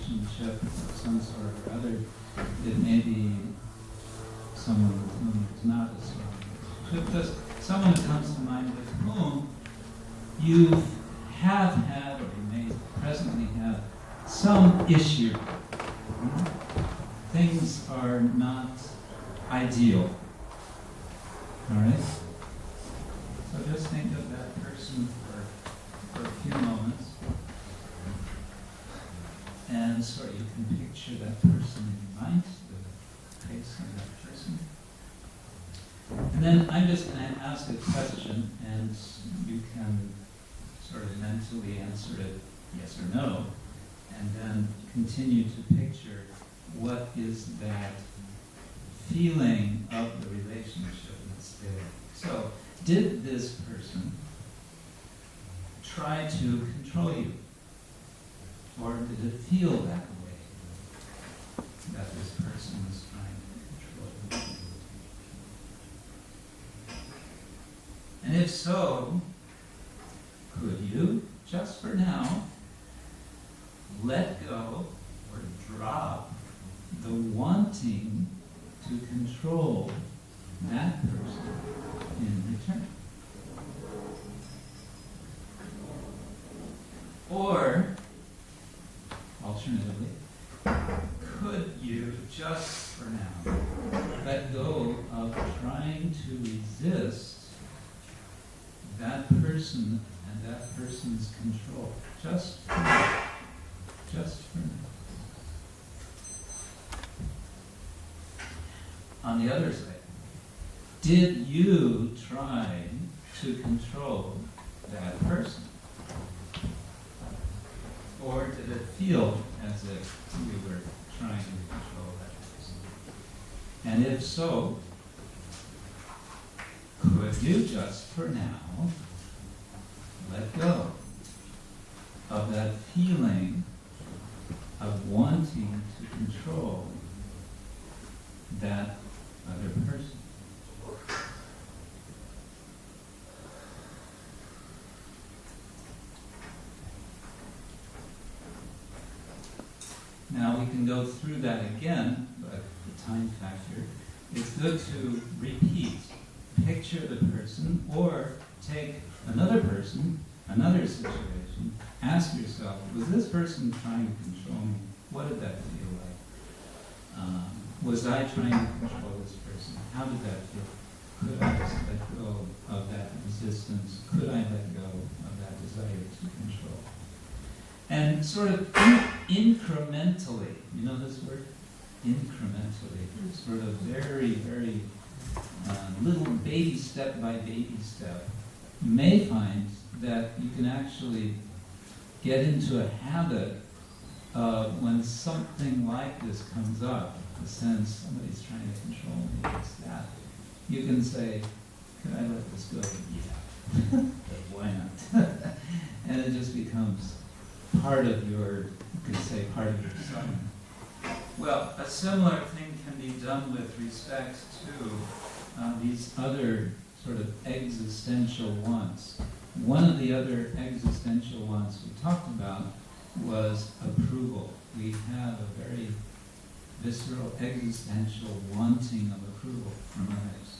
relationship of some sort or other, it may be someone with whom there's not a strong relationship. Just someone who comes to mind with whom you have had, or you may presently have, some issue. Things are not ideal. All right? So just think of that person for a few moments. And so you can picture that person in your mind, the face of that person. And then I'm just going to ask a question, and you can sort of mentally answer it yes or no, and then continue to picture what is that feeling of the relationship that's there. So, did this person try to control you? Or did it feel that way, that this person was trying to control you? And if so, could you, just for now, let go or drop the wanting to control that person in return? Or, alternatively, could you just for now let go of trying to resist that person and that person's control? Just for now. Just for now. On the other side, did you try to control that person? Or did it feel as if you were trying to control that person? And if so, could you just for now let go of that feeling of wanting to control that other person? Now we can go through that again, but the time factor, it's good to repeat. Picture the person, or take another person, another situation, ask yourself, was this person trying to control me? What did that feel like? Was I trying to control this person? How did that feel? Could I just let go of that resistance? Could I let go of that desire to control? And sort of incrementally, you know this word? Incrementally. Sort of very, very little baby step by baby step. You may find that you can actually get into a habit of when something like this comes up, the sense somebody's trying to control me, it's that. You can say, could I let this go? Yeah. But why not? And it just becomes part of your, you could say, part of your design. Well, a similar thing can be done with respect to these other sort of existential wants. One of the other existential wants we talked about was approval. We have a very visceral, existential wanting of approval from others.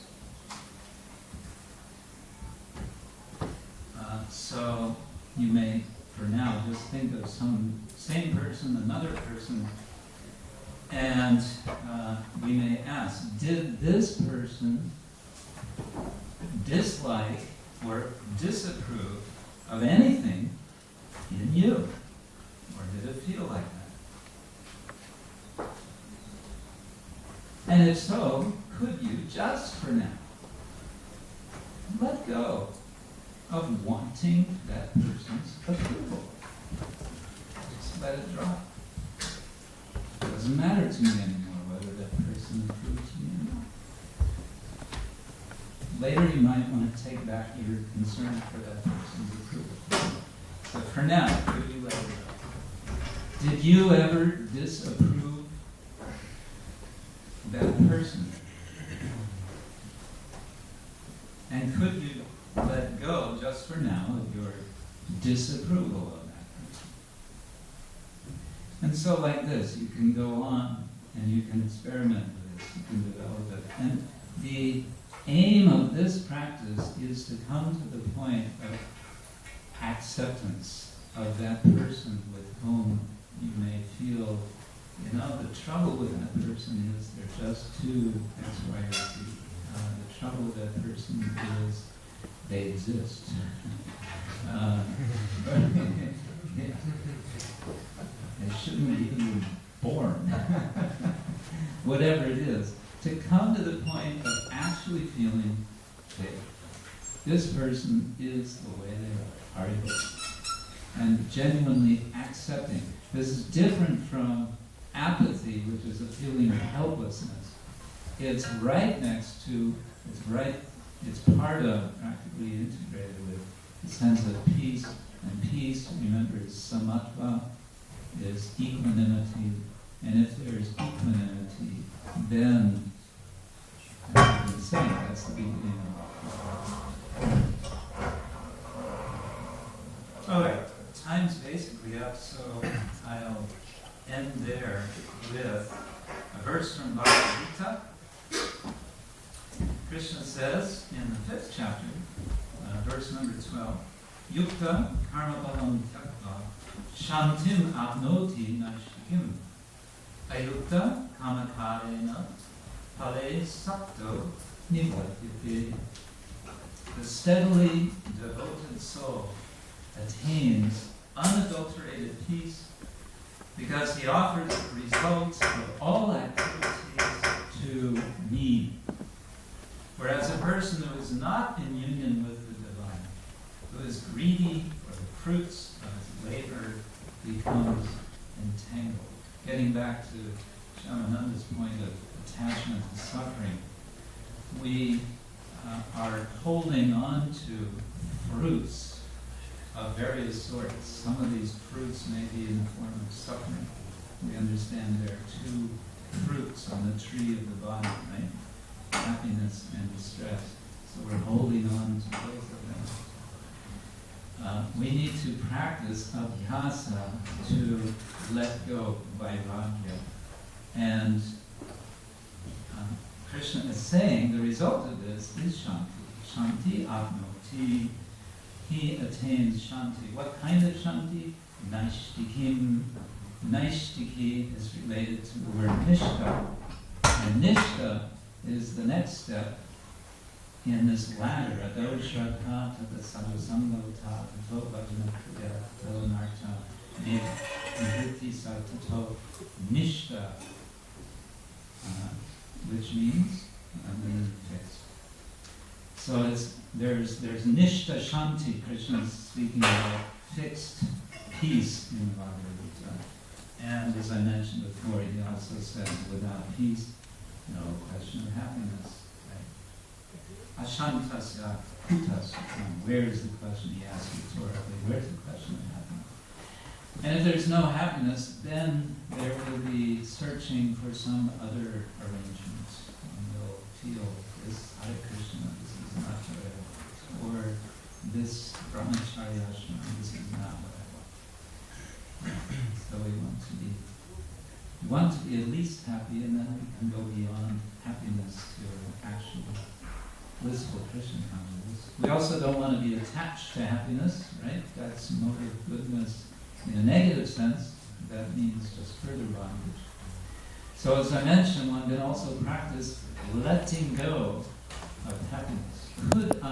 So you may, for now, just think of some same person, another person, and we may ask, did this person dislike or disapprove of anything in you? Or did it feel like that? And if so, could you, just for now, let go of wanting that person's approval? Just let it drop. It doesn't matter to me anymore whether that person approves me or not. Later you might want to take back your concern for that person's approval. But for now, could you let it go? Did you ever disapprove that person? And could you let go, just for now, of your disapproval of that person? And And so like this, you can go on and you can experiment with this, you can develop it. And the aim of this practice is to come to the point of acceptance of that person with whom you may feel, the trouble with that person is they're just too X, Y, or Z. The trouble with that person is they exist. They shouldn't even be born. Whatever it is, to come to the point of actually feeling that this person is the way they are, and genuinely accepting. This is different from apathy, which is a feeling of helplessness. It's right next to, it's part of, practically integrated with the sense of peace. And peace, remember, is samatva, is equanimity. And if there is equanimity, then, as I've been saying, that's the beginning of. Alright, time's basically up, so I'll end there with a verse from Bhagavad Gita. Krishna says in the 5th chapter, verse number 12, Yukta karma balam tyakva shantim apnoti nashtikim ayukta kamakarena pale sapto nivatyate. The steadily devoted soul attains unadulterated peace because he offers the results of all activities to me. Whereas a person who is not in union with the divine, who is greedy for the fruits of his labor, becomes entangled. Getting back to Shamananda's point of attachment and suffering, we are holding on to fruits of various sorts. Some of these fruits may be in the form of suffering. We understand there are two fruits on the tree of the body, right? Happiness and distress. So we're holding on to both of them. We need to practice abhyasa to let go, vairagya. And Krishna is saying the result of this is shanti. Shanti apnoti. He attains shanti. What kind of shanti? Naishtikim. Naishtiki is related to the word nishta. And nishta is the next step in this ladder. Ado shraddha tata sadhusangota tato bhajana kriya tato narta nivritti satato nishta, which means fixed. So there's nishta shanti. Krishna is speaking about fixed peace in the Bhagavad Gita. And as I mentioned before, he also says without peace, no question of happiness. Right? Ashantasya kutas. Where is the question? He asks rhetorically. Where's the question of happiness? And if there's no happiness, then there will be searching for some other arrangements. And you'll feel this Hare Krishna, this is not what I want. Or this brahmacharya ashrama, this is not what I want. So we want to be at least happy, and then we can go beyond happiness to actual blissful Krishna consciousness. We also don't want to be attached to happiness, right? That's motive goodness. In a negative sense, that means just further bondage. So as I mentioned, one can also practice letting go of happiness. Could I